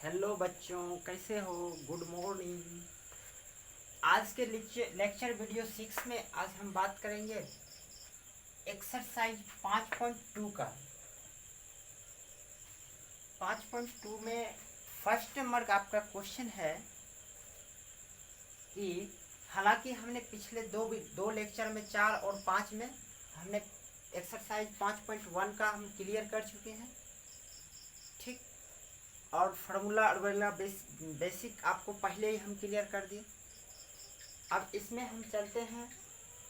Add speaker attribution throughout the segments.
Speaker 1: Hello बच्चों, कैसे हो? Good morning. आज के लेक्चर वीडियो 6 में आज हम बात करेंगे एक्सरसाइज 5.2 का। 5.2 में फर्स्ट नंबर का आपका क्वेश्चन है कि हालांकि हमने पिछले दो लेक्चर में 4 और 5 में हमने एक्सरसाइज 5.1 का हम क्लियर कर चुके हैं, ठीक। और फार्मूला वगैरह बेसिक आपको पहले ही हम क्लियर कर दिए। अब इसमें हम चलते हैं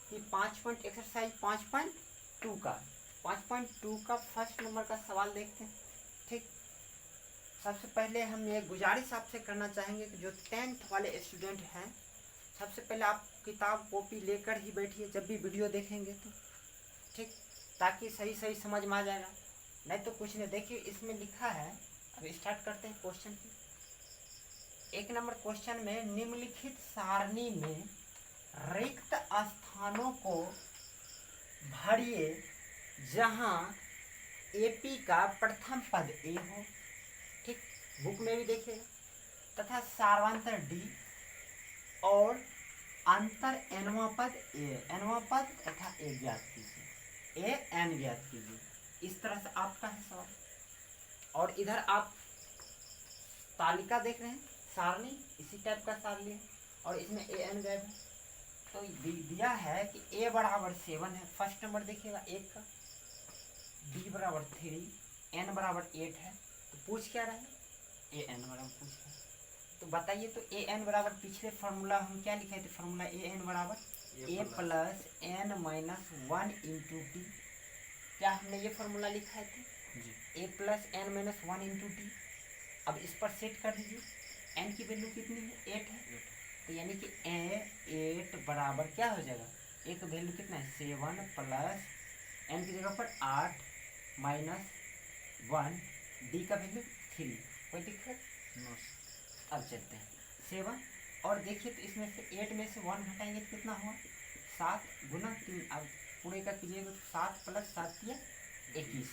Speaker 1: कि 5.2 का 5.2 का फर्स्ट नंबर का सवाल देखते हैं, ठीक। सबसे पहले हम ये गुजारिश आपसे करना चाहेंगे कि जो 10th वाले स्टूडेंट हैं, सबसे पहले आप किताब कॉपी लेकर ही बैठिए जब भी वीडियो देखेंगे तो, ठीक, ताकि सही सही समझ में आ जाएगा। नहीं तो कुछ नहीं। देखिए इसमें लिखा है, अब स्टार्ट करते हैं क्वेश्चन की। एक नंबर क्वेश्चन में निम्नलिखित सारणी में रिक्त स्थानों को भरिए जहां एपी का प्रथम पद ए हो, ठीक, बुक में भी देखिए, तथा सार्वंतर डी और अंतर एनवा पद तथा ए ज्ञात कीजिए, ए एन ज्ञात कीजिए। इस तरह से आपका है सवाल। और इधर आप तालिका देख रहे हैं, सारणी इसी टाइप का सारणी है और इसमें ए एन गैप है। तो दिया है कि ए बराबर 7 है, फर्स्ट नंबर देखिएगा एक का, डी बराबर 3, एन बराबर 8 है। तो पूछ क्या रहा है? ए एन बराबर पूछ रहा है। तो बताइए, तो ए एन बराबर पिछले फार्मूला हम क्या लिखे थे? फार्मूला ए एन बराबर a plus n minus 1 into t. क्या हमने ये फार्मूला लिखा है जी? A plus n minus 1 into t. अब इस पर सेट कर दीजिए। एन की वैल्यू कितनी है? 8 है। तो यानी कि ए 8 बराबर क्या हो जाएगा? एक वैल्यू कितना है? 7 प्लस एन की जगह पर 8 माइनस 1, डी का वैल्यू 3। कोई दिक्कत? अब चलते हैं 7। और देखिए तो इसमें से 8 में से 1 घटाएंगे तो कितना हुआ? 7 गुना 3। अब पूरे का कीजिएगा तो 7 प्लस 7 किया 21।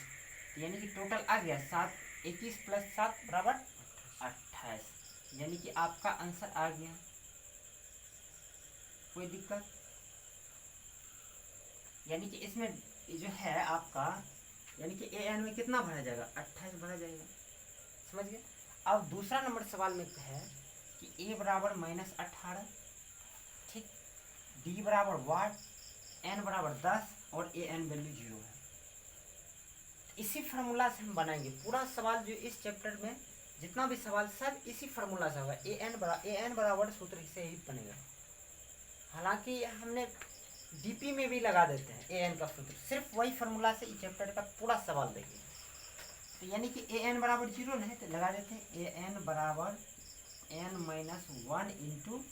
Speaker 1: तो यानी कि टोटल आ गया 7, 21 प्लस 7 बराबर 28। यानी कि आपका आंसर आ गया। कोई दिक्कत? यानी कि इसमें जो है आपका, यानी कि ए एन में कितना भरा जाएगा? 28 भरा जाएगा। समझ गए? अब दूसरा नंबर सवाल में है कि ए बराबर -18, ठीक, डी बराबर वाट, एन बराबर 10 और ए एन वैल्यू 0 है। इसी फार्मूला से हम बनाएंगे पूरा सवाल। जो इस चैप्टर में जितना भी सवाल सब इसी फार्मूला से होगा। ए एन बराबर सूत्र से ही बनेगा। हालांकि हमने डीपी में भी लगा देते हैं ए एन का सूत्र, सिर्फ वही फार्मूला से इस चैप्टर का पूरा सवाल देखिए। तो यानी कि ए एन बराबर 0 नहीं, तो लगा देते हैं ए एन बराबर n minus 1 into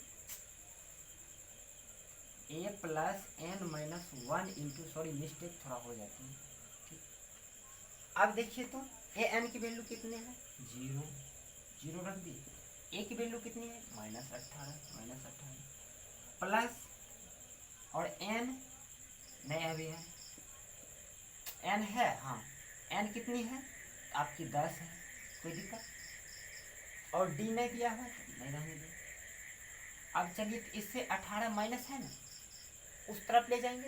Speaker 1: a plus n minus 1 into, sorry mistake थोड़ा हो जाती है, ठीक। अब देखिए तो ए एन की वैल्यू कितने हैं? 0 रख दी। ए की वैल्यू कितनी है? -18 प्लस, और एन नहीं अभी है, एन है, हाँ, एन कितनी है आपकी? 10 है। कोई दिक्कत? और डी नहीं दिया हुआ तो नहीं रहने दे। अब चलिए तो इससे 18 माइनस है ना, उस तरफ ले जाएंगे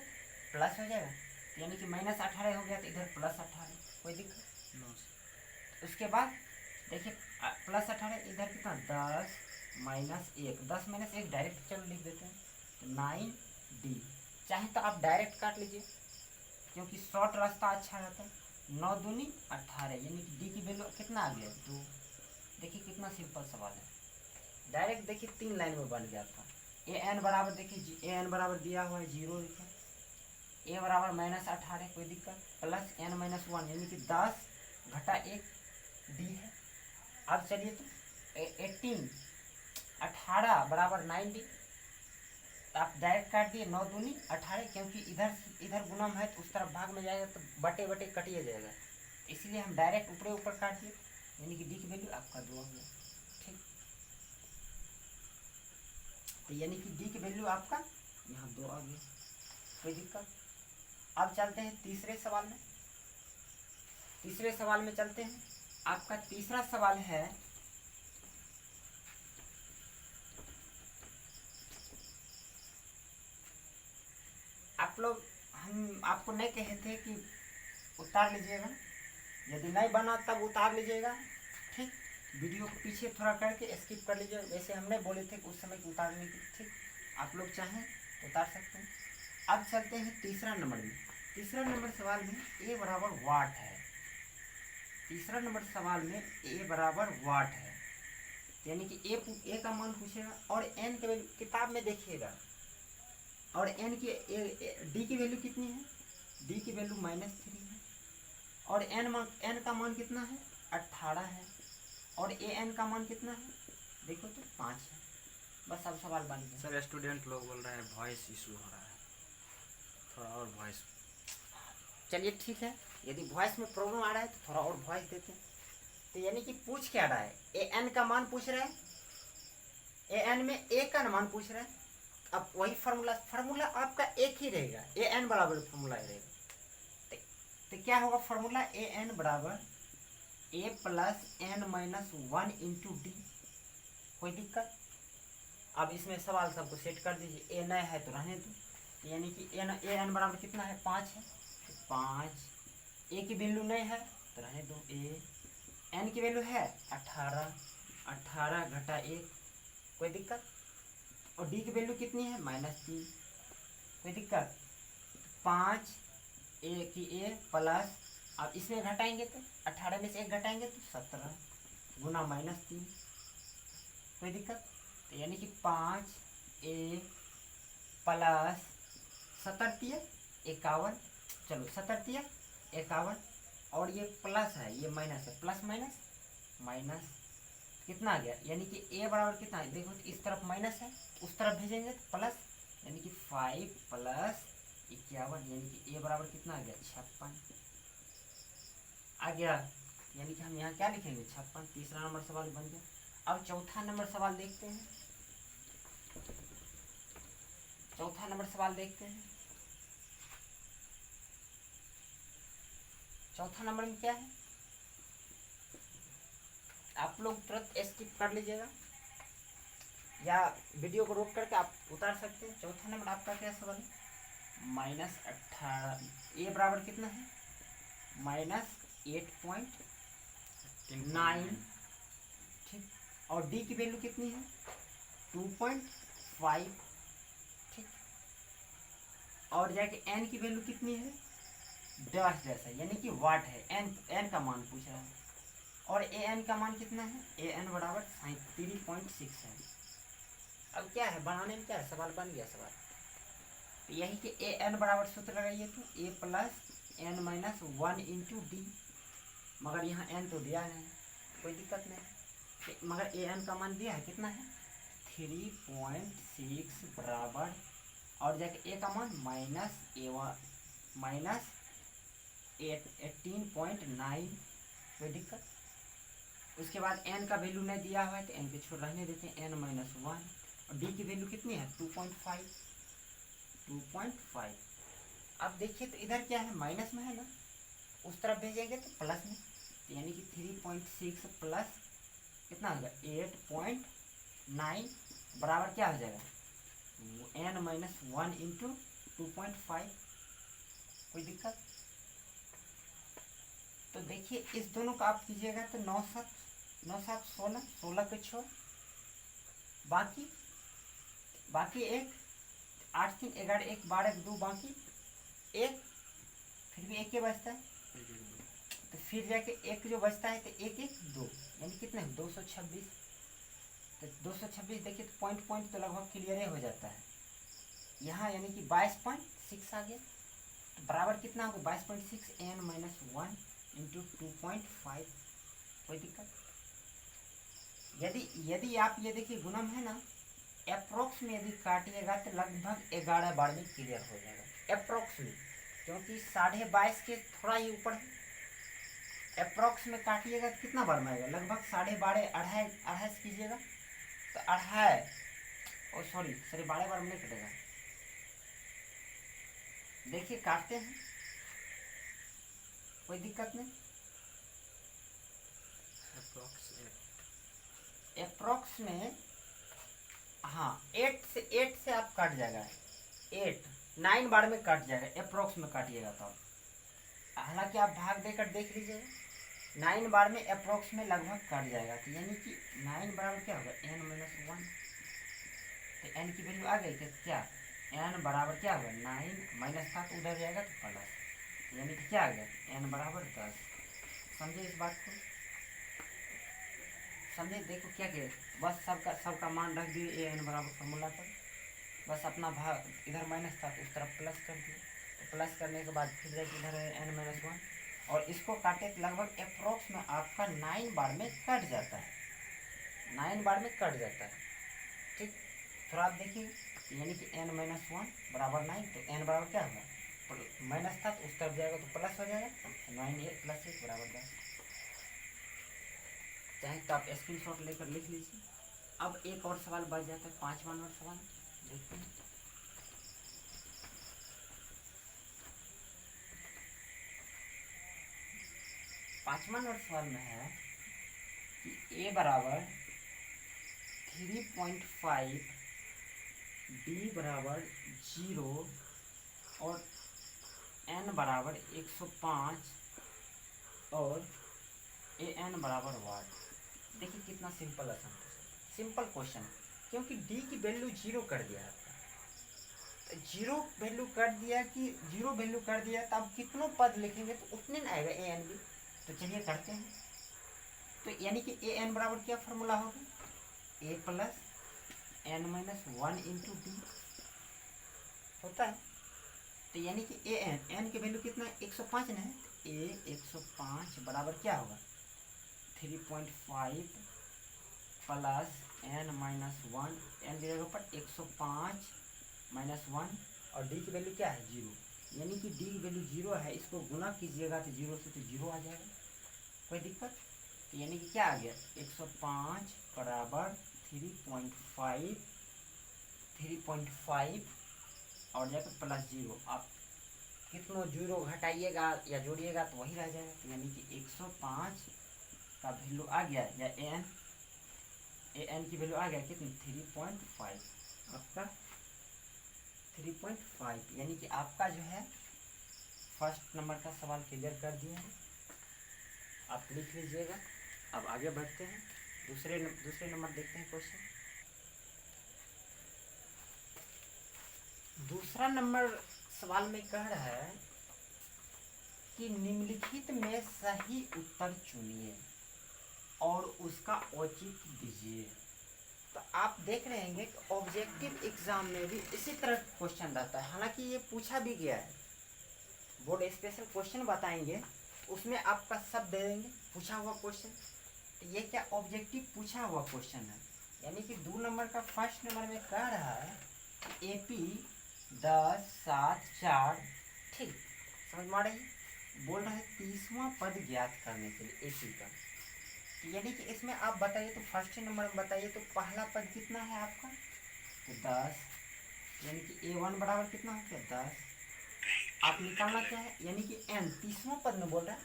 Speaker 1: प्लस हो जाएगा। यानी कि -18 हो गया तो इधर +18। कोई दिक्कत? उसके बाद देखिए +18 इधर कितना? 10 माइनस 1, 10 माइनस 1 डायरेक्ट चलो लिख देते हैं, तो 9 डी। चाहे तो आप डायरेक्ट काट लीजिए, क्योंकि शॉर्ट रास्ता अच्छा रहता है। 9 दूनी 18, यानी कि डी की वैल्यू कितना आ गया? 2। देखिए कितना सिंपल सवाल है। डायरेक्ट देखिए 3 लाइन में बन गया था। ए एन बराबर देखिए, ए एन बराबर दिया हुआ है 0 लिखा, ए बराबर -18, कोई दिक्कत, प्लस एन माइनस 1 यानी कि 10 घटा 1 डी है। अब चलिए तो 18 बराबर 9 डी। आप डायरेक्ट काट दिए, 9 दूनी 18, क्योंकि इधर गुणम है तो उस तरफ भाग में जाएगा तो बटे बटे कटिए जाएगा, इसलिए हम डायरेक्ट ऊपरे ऊपर काट दिए। यानी कि डी की वैल्यू आपका 2 हो गया, ठीक। तो यानी कि डी की वैल्यू आपका यहाँ 2 आ गया। कोई दिक्कत? अब चलते हैं तीसरे सवाल में। तीसरे सवाल में चलते हैं। आपका तीसरा सवाल है आप लोग, हम आपको नहीं कहे थे कि उतार लीजिएगा, यदि नहीं बना तब उतार लीजिएगा, ठीक। वीडियो को पीछे थोड़ा करके स्किप कर लीजिए, वैसे हमने बोले थे कि उस समय की उतारने की, ठीक। आप लोग चाहें तो उतार सकते हैं। अब चलते हैं तीसरा नंबर में। तीसरा नंबर सवाल में ए बराबर वाट है। तीसरा नंबर सवाल में ए बराबर वाट है, यानी कि ए का मान पूछेगा और एन के वैल्यू किताब में देखिएगा, और एन की डी की वैल्यू कितनी है, डी की वैल्यू -3 है, और एन का मान कितना है, 18 है, और ए एन का मान कितना है, देखो तो 5 है। बस अब सवाल बन गया।
Speaker 2: सर स्टूडेंट लोग बोल रहे हैं वॉइस इशू हो रहा है, थोड़ा और वॉइस।
Speaker 1: चलिए ठीक है, यदि वॉइस में प्रॉब्लम आ रहा है तो थोड़ा और वॉइस देते हैं। तो यानी कि पूछ क्या रहा है, ए एन का मान पूछ रहा है, ए एन में ए का मान पूछ रहा है। अब वही फार्मूला आपका एक ही रहेगा, ए एन बराबर फार्मूला रहेगा। तो क्या होगा फार्मूला, ए एन बराबर a plus n minus 1 into d. कोई दिक्कत? अब इसमें सवाल सबको सेट कर दीजिए, ए नया है तो रहने दो, यानी कि ए एन बराबर कितना है, 5 है, तो 5। ए की वैल्यू नहीं है तो रहने दो, ए एन की वैल्यू है 18, 18 घटा 1, कोई दिक्कत? और डी की वैल्यू कितनी है, -3, कोई दिक्कत? 5 ए की ए प्लस, अब इसमें घटाएंगे तो 18 में से 1 घटाएंगे तो 17 गुना -3, कोई दिक्कत? तो यानी कि 5 ए प्लस 17 51, चलो 17 51, और ये प्लस है ये माइनस है, प्लस माइनस माइनस कितना आ गया, यानी कि ए बराबर कितना है, देखो इस तरफ माइनस है, उस तरफ भेजेंगे तो प्लस, यानी कि 5 प्लस 51, यानी कि ए बराबर कितना आ गया, 56 आ गया। यानी कि हम यहाँ क्या लिखेंगे, 56। तीसरा नंबर सवाल बन गया। अब चौथा नंबर सवाल देखते हैं। चौथा नंबर सवाल देखते हैं। चौथा नंबर में क्या है, आप लोग तुरंत स्किप कर लीजिएगा या वीडियो को रोक करके आप उतार सकते हैं। चौथा नंबर आपका क्या सवाल है, -18, ए बराबर कितना है, -8.9, ठीक। और डी की वैल्यू कितनी है, 2.5, ठीक। और जाके एन की वैल्यू कितनी है, डैश है, यानी कि वाट है, एन का मान पूछ रहा है, और ए एन का मान कितना है, ए एन बराबर 37.6 है। अब क्या है बनाने में, क्या है सवाल बन गया सवाल। तो यही कि ए एन बराबर सूत्र लगाइए तो a plus n minus 1 into d, मगर यहाँ एन तो दिया नहीं, कोई दिक्कत नहीं, मगर ए एन का मान दिया है कितना है, 3.6 बराबर, और जाके ए का मान -18.9, कोई दिक्कत? उसके बाद एन का वैल्यू नहीं दिया हुआ है तो एन के छोड़ रहने देते हैं, n-1, और डी की वैल्यू कितनी है, 2.5। अब देखिए तो इधर क्या है, माइनस में है ना, उस तरफ भेजेंगे तो प्लस में, तो यानी कि 3.6 प्लस कितना होगा, 8.9 बराबर क्या हो जाएगा, n-1 इंटू 2.5, कोई दिक्कत? तो देखिए इस दोनों का आप कीजिएगा तो 9 7 16, 16 के 6, बाकी 1, 8 3 11 1 12 2, बाकी 1, फिर भी 1 के बचता है, तो फिर जाके 1 जो बचता है तो 1 1 2, यानी कितने 226। तो 226 देखिए तो पॉइंट तो लगभग क्लियर हो जाता है यहाँ, यानी कि 22.6 आ गया, तो बराबर कितना होगा, 22.6 n-1 इंटू 2.5, कोई दिक्कत? यदि आप ये देखिए गुणम है ना, अप्रोक्स में यदि काटिएगा तो लगभग 11 बार में क्लियर हो जाएगा, अप्रोक्स में, क्योंकि 22.5 के थोड़ा ही ऊपर है। अप्रोक्स में काटिएगा तो कितना बार में आएगा, लगभग 12.5, अढ़ाई से कीजिएगा तो अढ़ाई, ओ सॉरी 12.5 बार में नहीं कटेगा, देखिए काटते हैं, कोई दिक्कत नहीं। अप्रोक्स में हाँ 8 से आप काट जाएगा, 8 9 बार में कट जाएगा, अप्रोक्स में काटिएगा तो हालांकि आप भाग देकर देख लीजिएगा 9 बार में अप्रोक्स में लगभग कट जाएगा। तो यानी कि 9 बराबर क्या होगा n-1। तो n की वैल्यू आ गई क्या, n बराबर क्या होगा 9 माइनस था तो उधर जाएगा तो प्लस, यानी कि क्या आ गया n बराबर 10। समझे इस बात को, समझे। देखो क्या किया, बस सबका मान रख दिए n बराबर फॉर्मूला पर, बस अपना भाग इधर माइनस था तो उस तरफ प्लस कर दिए। तो प्लस करने के बाद फिर जाके इधर है n-1 और इसको काटे तो लगभग अप्रोक्स में आपका 9 बार में कट जाता है, 9 बार में कट जाता है। ठीक, फिर आप देखिए यानी कि n-1 बराबर 9, तो n बराबर क्या होगा, माइनस था तो उस तरफ जाएगा तो प्लस हो जाएगा, 9 + 1 बराबर 10। चाहे तो आप स्क्रीन शॉट लेकर लिख लीजिए। अब एक और सवाल बच जाता है, 5वां नंबर सवाल देखते हैं। पांचवा नंबर सवाल में है कि a बराबर 3.5, b बराबर 0 और n बराबर 105 और an बराबर 1। देखिए कितना सिंपल है, सिंपल क्वेश्चन, क्योंकि d की वैल्यू 0 कर दिया है, तो 0 वैल्यू कर दिया कि 0 वैल्यू कर दिया, तो आप कितनों पद लिखेंगे तो उतने ना आएगा an भी। तो चलिए करते हैं। तो यानी कि an बराबर क्या फॉर्मूला होगा, a + n-1 × d होता है। तो यानी कि n की वैल्यू कितना है 105 ना है, तो a 105 बराबर क्या होगा 3.5 + n-1, n की जगह पर 105 - 1 और d की वैल्यू क्या है 0, यानी कि d की वैल्यू 0 है, इसको गुना कीजिएगा तो 0 से तो 0 आ जाएगा, कोई दिक्कत। तो यानी कि क्या आ गया 105 बराबर 3.5 और जाकर +0, आप कितनों 0 घटाइएगा या जोड़िएगा तो वही रह जाएगा। तो यानी कि 105 का वैल्यू आ गया, या an की वैल्यू आ गया कितनी 3.5, आपका 3.5, यानी कि आपका जो है फर्स्ट नंबर का सवाल क्लियर कर दिया है, आप लिख लीजिएगा। अब आगे बढ़ते हैं, दूसरे नंबर देखते हैं क्वेश्चन। दूसरा नंबर सवाल में कह रहा है कि निम्नलिखित में सही उत्तर चुनिए और उसका औचित्य दीजिए। तो आप देख रहे हैं कि ऑब्जेक्टिव एग्जाम में भी इसी तरह क्वेश्चन रहता है, हालांकि ये पूछा भी गया है, बोर्ड स्पेशल क्वेश्चन बताएंगे उसमें आपका सब दे देंगे पूछा हुआ क्वेश्चन। तो ये क्या ऑब्जेक्टिव पूछा हुआ क्वेश्चन है, यानी कि 2 नंबर का फर्स्ट नंबर में कह रहा है AP 10, 7, 4, ठीक समझ में आ रही है, बोल रहा है 30वां पद ज्ञात करने के लिए AP का। तो यानी कि इसमें आप बताइए, तो फर्स्ट नंबर में बताइए तो पहला पद कितना है आपका, तो 10, यानी कि A1 बराबर कितना हो गया 10। आप निकालना क्या है, यानी कि n 30वां पद में बोल रहा है,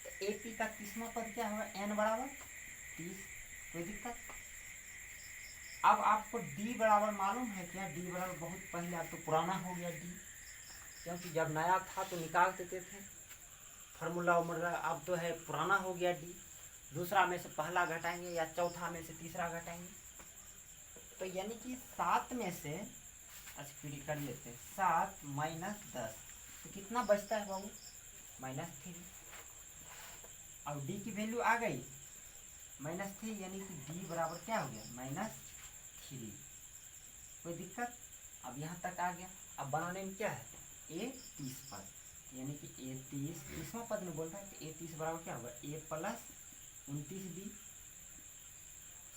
Speaker 1: तो AP का 30वां पद क्या होगा n बराबर 30, कोई दिक्कत। अब आपको d बराबर मालूम है क्या, d बराबर बहुत पहले, अब तो पुराना हो गया d, क्योंकि जब नया था तो निकाल देते थे फार्मूला उमूला, अब तो है पुराना हो गया d। दूसरा में से पहला घटाएंगे या चौथा में से तीसरा घटाएंगे, तो यानी कि 7 में से, अच्छा फिर कर लेते हैं, 7 - 10 तो कितना बचता है बाबू -3। अब d की वैल्यू आ गई -3, यानी कि d बराबर क्या हो गया -3, कोई दिक्कत। अब यहाँ तक आ गया। अब बनाने में क्या है a 30 पद, यानी कि a 30वां पद में बोल रहा है, तो a 30 बराबर क्या होगा a + 29d,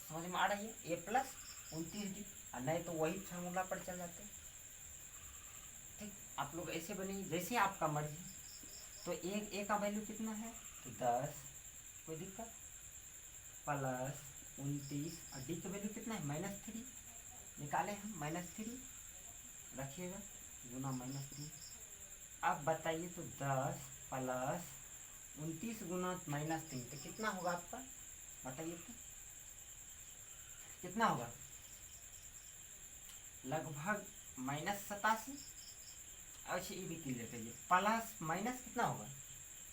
Speaker 1: समझ में आ रही है, a + 29d, और नहीं तो वही फार्मूला पर चल जाते। ठीक, आप लोग ऐसे बनेंगे जैसे आपका मर्जी। तो a का वैल्यू कितना है तो 10, कोई दिक्कत, + 29 और d का वैल्यू कितना है -3, निकाले हम -3 रखिएगा गुना -3। अब बताइए तो 10 + 29 गुना -3 तो कितना होगा आपका, बताइए तो कितना होगा, लगभग -87, अच्छा ये भी क्लियर करिए, प्लस माइनस कितना होगा,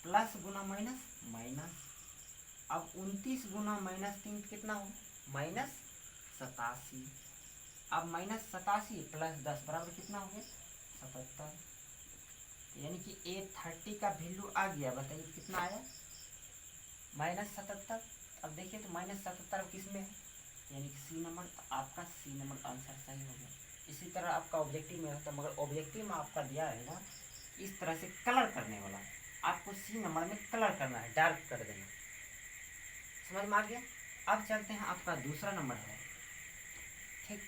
Speaker 1: प्लस गुना माइनस माइनस। अब 29 गुना -3 कितना हो, -87। अब -87 + 10 बराबर कितना हो गया, 77। यानी कि A30 का वैल्यू आ गया, बताइए कितना आया, -77। अब देखिए तो -77 किस में है, यानी कि सी नंबर, तो आपका सी नंबर आंसर सही हो गया। इसी तरह आपका ऑब्जेक्टिव में होता, मगर ऑब्जेक्टिव में आपका दिया है ना इस तरह से कलर करने वाला, आपको सी नंबर में कलर करना है, डार्क कर देना, समझ में आ गया। अब चलते हैं, आपका दूसरा नंबर है, ठीक।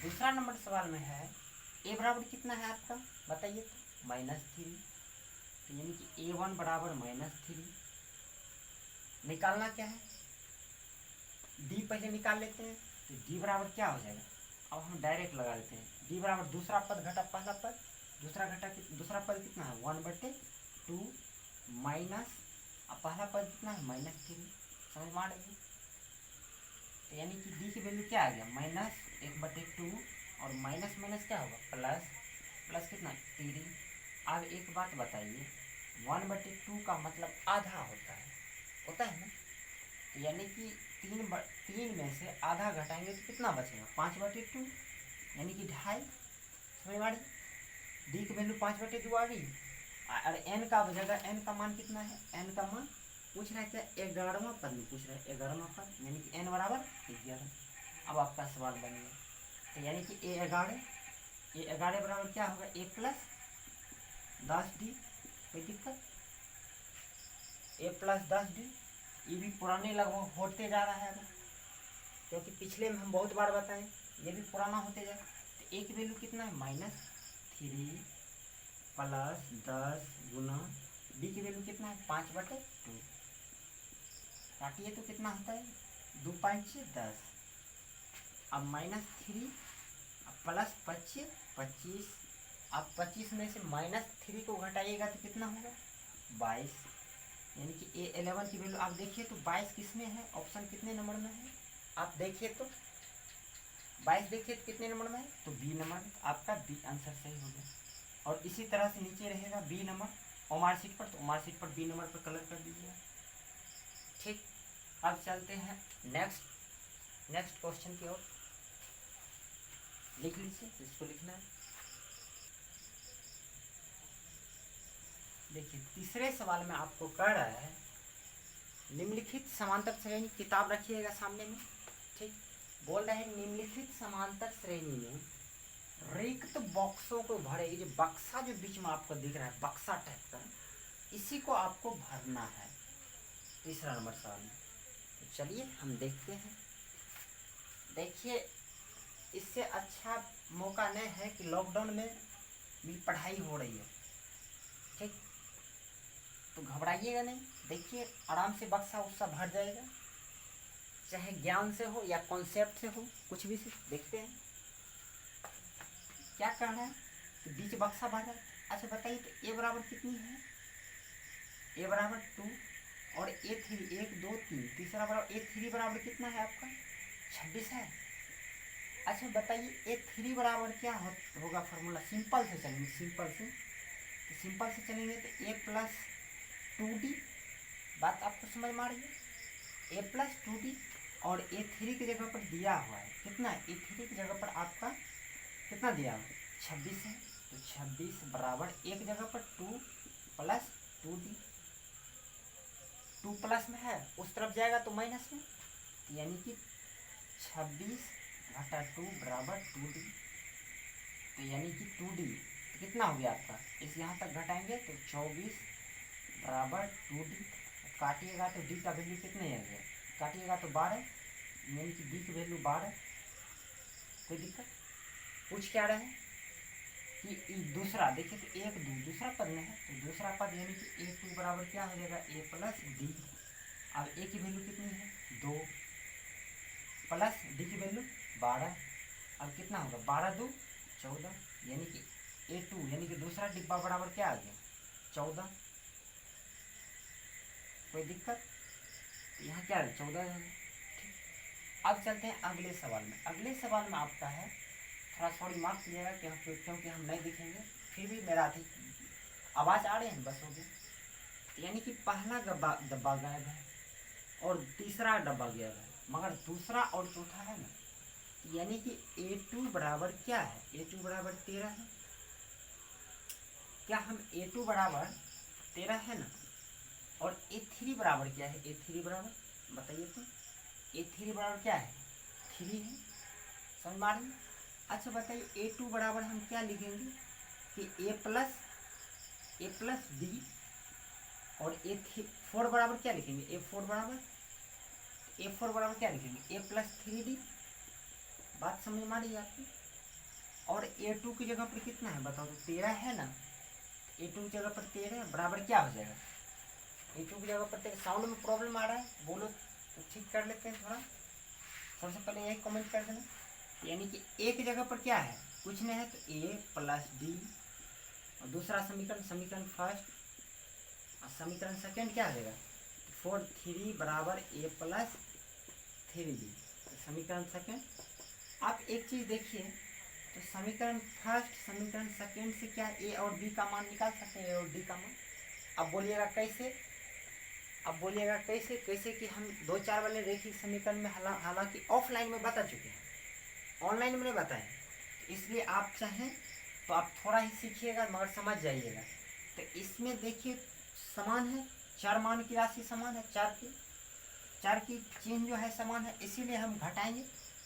Speaker 1: दूसरा नंबर सवाल में है ए बराबर कितना है आपका, बताइए तो, -3। तो यानी कि A1 बराबर -3। निकालना क्या है, D पहले निकाल लेते हैं, तो D बराबर क्या हो जाएगा, अब हम डायरेक्ट लगा लेते हैं। D बराबर दूसरा पद घटा पहला पद, दूसरा पद कितना है 1/2 माइनस, अब पहला पद कितना है -3, समझ में आ रही है। तो यानी कि D की वैल्यू क्या आ गया, -1/2, और माइनस माइनस क्या होगा प्लस, प्लस कितना 3। अब एक बात बताइए, 1/2 का मतलब आधा होता है ना, तो यानी कि 3 में से आधा घटाएंगे तो कितना बचेगा, 5/2, यानी कि 2.5, समझ में आ रही। डी की वैल्यू 5/2 आ गई, और एन का जगह एन का मान कितना है, एन का मान पूछ रहा है क्या, 11वां पद में पूछ रहा है, 11वां पद, यानी कि एन बराबर 11। अब आपका सवाल बन गया, तो यानी कि ए11 बराबर क्या होगा, A+10D, कोई दिक्कत, A+10D। ये भी पुराने लगभग होते जा रहा है, क्योंकि पिछले में हम बहुत बार बताएं, ये भी पुराना होते जाए। तो ए की वैल्यू कितना है, -3 + 10 गुना डी की वैल्यू कितना है, 5/2। काटिए तो कितना होता है, 2 × 5 = 10। अब -3, अब +25 25, अब 25 में से -3 को घटाइएगा तो कितना होगा, 22। यानी कि A11 की वैल्यू आप देखिए तो 22 किस में है, ऑप्शन कितने नंबर में है, आप देखिए तो 22 देखिए तो कितने नंबर में है, तो बी नंबर में, आपका बी आंसर सही हो गया। और इसी तरह से नीचे रहेगा बी नंबर ओमार सीट पर, तो ओमार सीट पर बी नंबर पर कलर कर दीजिए, ठीक। अब चलते हैं नेक्स्ट क्वेश्चन की ओर, लिख लीजिए इसको लिखना है। देखिए तीसरे सवाल में आपको कह रहा है, निम्नलिखित समांतर श्रेणी, किताब रखिएगा सामने में, ठीक। बोल रहे हैं निम्नलिखित समांतर श्रेणी में रिक्त बॉक्सों को भरे, ये जो बक्सा जो बीच में आपको दिख रहा है बक्सा टाइप का, इसी को आपको भरना है, तीसरा नंबर सवाल में। तो चलिए हम देखते हैं। देखिए इससे अच्छा मौका नहीं है कि लॉकडाउन में भी पढ़ाई हो रही है, ठीक। तो घबराइएगा नहीं, देखिए आराम से बक्सा उस्सा भर जाएगा, चाहे ज्ञान से हो या कॉन्सेप्ट से हो, कुछ भी से। देखते हैं क्या करना है, तो बीच बक्सा भर रहा है। अच्छा बताइए तो ए बराबर कितनी है, ए बराबर 2, और A3 1 2 3, तीसरा बराबर A3 बराबर कितना है आपका 26 है। अच्छा बताइए A3 बराबर क्या होगा फार्मूला, सिंपल से चलेंगे, सिंपल से चलेंगे तो A+2D, बात आपको समझ में आ रही है, A+2D, और A3 की जगह पर दिया हुआ है कितना, A3 की जगह पर आपका कितना दिया हुआ है 26 है, तो 26 बराबर एक जगह पर 2 + 2D, 2 प्लस में है उस तरफ जाएगा तो माइनस में, यानी कि 26 + 2 बराबर 2D, तो यानी कि 2D तो कितना हो गया आपका, इस यहाँ तक घटाएंगे तो 24 बराबर 2D। काटिएगा तो D का वैल्यू कितने आ गया, काटिएगा तो 12, यानी कि D की वैल्यू 12। कोई दिक्कत, पूछ क्या रहे हैं कि दूसरा देखिए तो 1 2 दूसरा पद में है, तो दूसरा पद यानी कि A2 बराबर क्या हो जाएगा, A+D। अब A की वैल्यू कितनी है 2, प्लस D की वैल्यू 12, अब कितना होगा 12 2 14, यानी कि A2 यानी कि दूसरा डिब्बा बराबर क्या आ गया 14। कोई दिक्कत, तो यहाँ क्या है 14 है, ठीक। अब चलते हैं अगले सवाल में। अगले सवाल में आपका है थोड़ा सॉरी माफ कीजिएगा कि क्योंकि हम नहीं दिखेंगे, फिर भी मेरा अधिक आवाज़ आ रहे हैं बस हो गया। यानी कि पहला डब्बा गायब है और तीसरा डब्बा गायब है, मगर दूसरा और चौथा है ना, यानी कि A2 बराबर क्या है, A2 बराबर 13 है। क्या हम A2 बराबर 13 है ना, और A3 बराबर क्या है, A3 बराबर बताइए तो, A3 बराबर क्या है, 3 है, समझ में आ रही है। अच्छा बताइए A2 बराबर हम क्या लिखेंगे कि A प्लस डी, और A4 बराबर क्या लिखेंगे, A4 बराबर क्या लिखेंगे, A प्लस 3D। बात समझ में आ रही है आपकी। और A2 की जगह पर कितना है बताओ तो, 13 है ना, A2 की जगह पर 13 बराबर क्या हो जाएगा, A2 की जगह पर 13। साउंड में प्रॉब्लम आ रहा है, बोलो तो ठीक कर लेते हैं थोड़ा। सबसे पहले यही कमेंट कर देना, यानी कि A की जगह पर क्या है, कुछ नहीं है तो A प्लस डी, और दूसरा समीकरण फर्स्ट, और समीकरण सेकेंड क्या आ जाएगा, 4 बराबर A प्लस 3D। समीकरण सेकेंड, आप एक चीज़ देखिए, तो समीकरण फर्स्ट समीकरण सेकेंड से क्या A और B का मान निकाल सकते हैं, A और D का मान। अब बोलिएगा कैसे, कैसे कि हम 2-4 वाले रैखिक समीकरण में हालांकि ऑफलाइन में बता चुके हैं, ऑनलाइन में नहीं बताए, तो इसलिए आप चाहें तो आप थोड़ा ही सीखिएगा मगर समझ जाइएगा। तो इसमें देखिए समान है, 4 मान की राशि समान है, 4 की चिन्ह जो है समान है, इसीलिए हम घटाएंगे।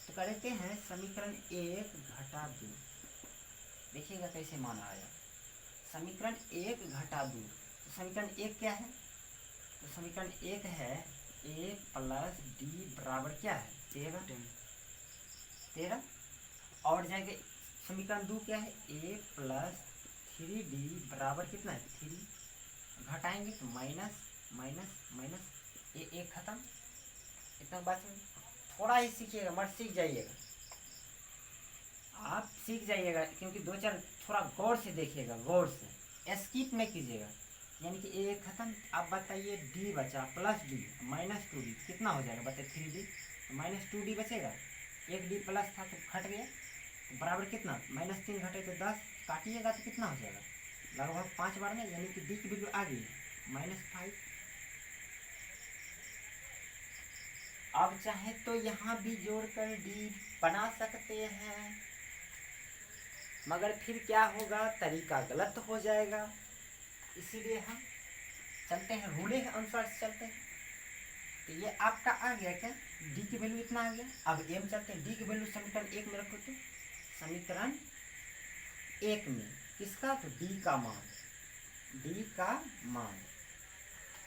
Speaker 1: तो कहते हैं समीकरण 1 घटा 2, देखिएगा कैसे मान आया, समीकरण 1 घटा 2। तो समीकरण 1 क्या है, तो समीकरण 1 है A प्लस डी बराबर क्या है, 13, और जाएगा समीकरण 2 क्या है, A प्लस 3D बराबर कितना है, 3। घटाएंगे तो माइनस माइनस माइनस, ये एक खत्म। इतना बात में थोड़ा ही सीखिएगा, मत सीख जाइएगा, आप सीख जाइएगा, क्योंकि 2-4 थोड़ा गौर से देखिएगा, गौर से स्किप नहीं कीजिएगा। यानी कि ए खत्म, आप बताइए डी बचा प्लस डी माइनस 2D कितना हो जाएगा बताइए, 3D, तो माइनस 2D बचेगा, एक डी प्लस था तो घट गया, तो बराबर कितना, -3 घटे तो 10, काटिएगा तो कितना हो जाएगा, लगभग 5 बार में, यानी कि डी की वैल्यू आ गई -5। अब चाहे तो यहाँ भी जोड़कर डी बना सकते हैं, मगर फिर क्या होगा, तरीका गलत हो जाएगा, इसीलिए हम चलते हैं रूले के अनुसार से चलते हैं। तो ये आपका आ गया क्या, डी की वैल्यू इतना आ गया। अब एम चलते हैं, डी की वैल्यू समीकरण 1 में रखो, तो समीकरण 1 में किसका, तो डी का मान,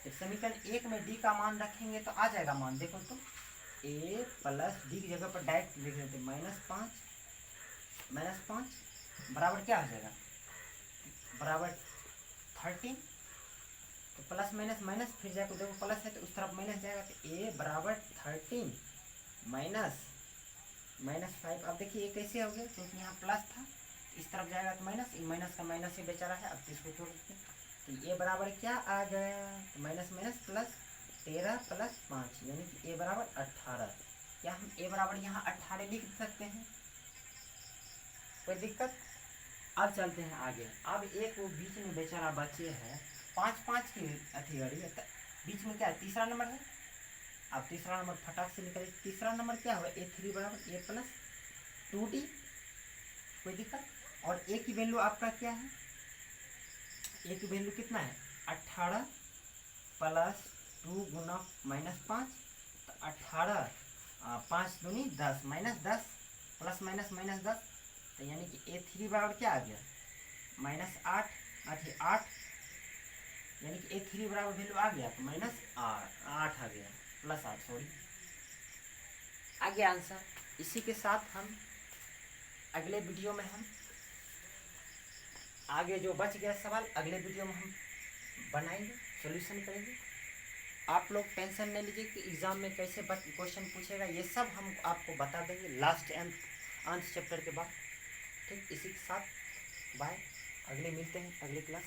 Speaker 1: तो समीकरण 1 में डी का मान रखेंगे तो आ जाएगा मान, देखो तो A प्लस डी की जगह पर डायरेक्ट लिख लेते -5 बराबर क्या हो जाएगा, बराबर 13, तो प्लस माइनस माइनस, फिर जाकर देखो प्लस है तो उस तरफ माइनस जाएगा, तो A बराबर 13 -5। अब देखिए ये कैसे हो गया, क्योंकि यहाँ प्लस था, इस तरफ जाएगा तो माइनस, इन माइनस का माइनस ही बेचारा है, अब इसको छोड़ देते हैं, तो A बराबर क्या आ गया, तो माइनस माइनस प्लस 13 प्लस 5, यानी कि A बराबर 18। क्या हम A बराबर यहाँ 18 लिख सकते हैं, कोई दिक्कत। अब चलते हैं आगे, अब एक वो बीच में बेचारा बचे है 5 की अथी गाड़ी है, बीच में क्या है, तीसरा नंबर है। अब तीसरा नंबर फटाक से निकले, तीसरा नंबर क्या होगा, A3 बराबर A प्लस 2D, कोई दिक्कत। और A की वैल्यू आपका क्या है, A की वैल्यू कितना है, 18 प्लस 2 गुना -5, तो 18 5 दूनी 10 -10 प्लस माइनस -10, तो यानी कि A3 बराबर क्या आ गया, -8, यानी कि A3 बराबर वैल्यू आ गया तो -8 आ गया, +8 सॉरी, आ गया आंसर। इसी के साथ हम अगले वीडियो में हम आगे जो बच गया सवाल अगले वीडियो में हम बनाएंगे, सॉल्यूशन करेंगे। आप लोग टेंशन नहीं लीजिए कि एग्ज़ाम में कैसे क्वेश्चन पूछेगा, ये सब हम आपको बता देंगे लास्ट एंड चैप्टर के बाद। ठीक, इसी के साथ बाय, अगले मिलते हैं अगले क्लास।